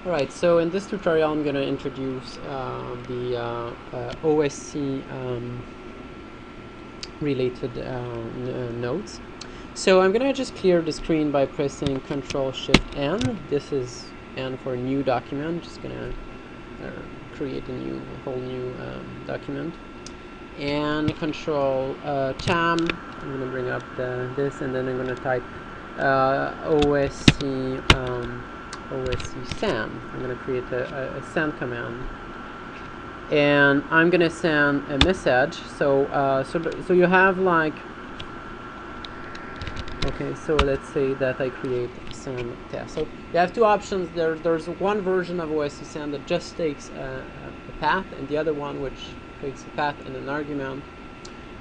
Alright, so in this tutorial I'm going to introduce the OSC related nodes. So I'm going to just clear the screen by pressing Ctrl-Shift-N. This is N for new document. Just going to create a whole new document. And Control-TAM. I'm going to bring up this, and then I'm going to type OSC send. I'm going to create a send command, and I'm going to send a message. So you have like, okay, so let's say that I create a send test. So you have two options. There's one version of OSC send that just takes a path, and the other one which takes a path and an argument.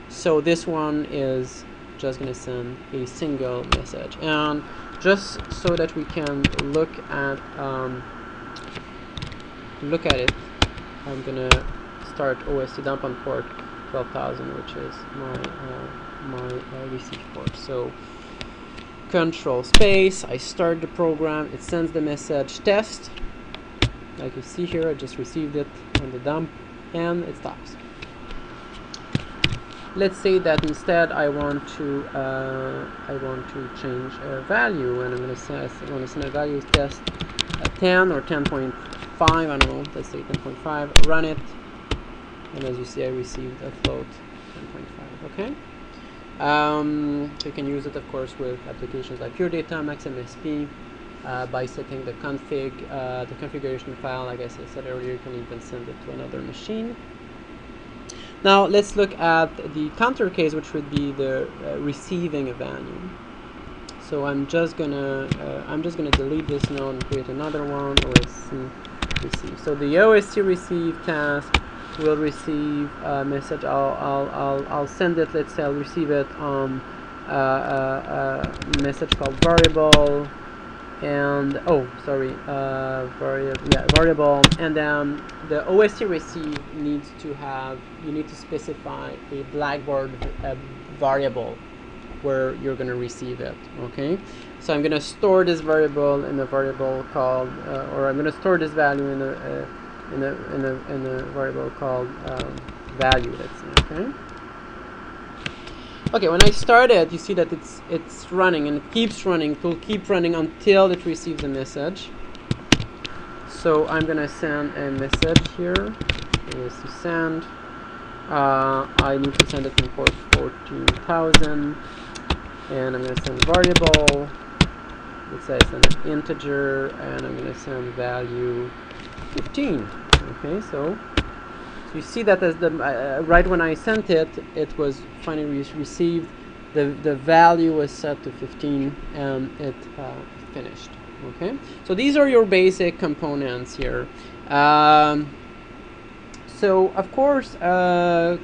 So this one is just going to send a single message, and just so that we can look at it, I'm going to start OSC dump on port 12,000, which is my receive port. So Control space, I start the program, it sends the message test. Like you see here, I just received it on the dump, and it stops. Let's say that instead I want to change a value, and I'm going to send a value test 10 or 10.5. I don't know. Let's say 10.5. Run it, and as you see, I received a float 10.5. Okay. So you can use it, of course, with applications like Pure Data, MaxMSP, by setting the configuration file. Like I said earlier, you can even send it to another machine. Now let's look at the counter case, which would be the receiving a value. So I'm just gonna delete this node and create another one. OSC receive. So the OSC receive task will receive a message. I'll send it. Let's say I'll receive it on a message called variable, and variable, and then the OSC receive needs to have, you need to specify a Blackboard variable where you're going to receive it. Okay, so I'm going to store this variable in a variable called, or I'm going to store this value in a variable called value. Let's say. Okay. Okay, when I start it, you see that it's running, and it keeps running. It will keep running until it receives a message. So I'm gonna send a message here. Is to send. I need to send it in port 14,000, and I'm gonna send variable. Let's say I send an integer, and I'm gonna send value 15. Okay, so you see that as the right when I sent it, it was finally received. The value was set to 15, and it finished. Okay, so these are your basic components here. So of course,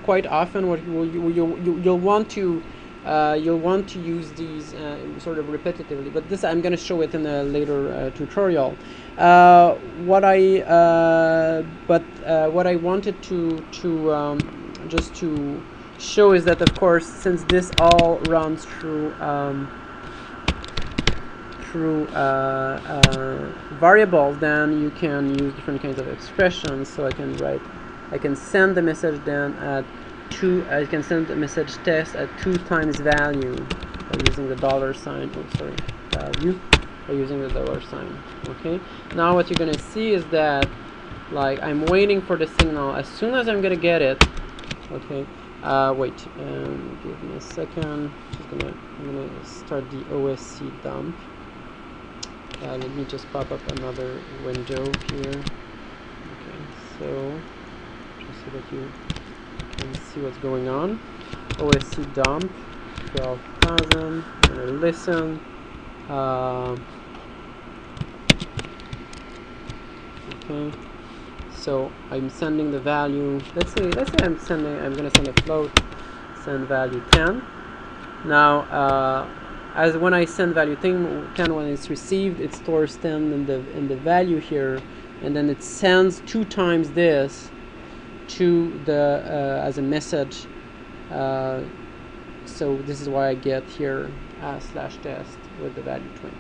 quite often, what you'll want to use these sort of repetitively, but this I'm going to show it in a later tutorial. What I wanted to just to show is that, of course, since this all runs through variables, then you can use different kinds of expressions. So I can send the message then at I can send the message test at 2 times value by using the $sign. Oh, sorry, value by using the $sign. Okay. Now what you're gonna see is that, like, I'm waiting for the signal. As soon as I'm gonna get it, okay. Wait. Give me a second. I'm gonna start the OSC dump. Let me just pop up another window here. Okay. So just so that you can see what's going on. OSC dump 12,000. I'm gonna listen. Okay. So I'm sending the value. Let's say I'm gonna send a float. Send value 10. Now, as when I send value 10, when it's received, it stores 10 in the value here, and then it sends 2 times this to the as a message. So this is why I get here /test with the value 20.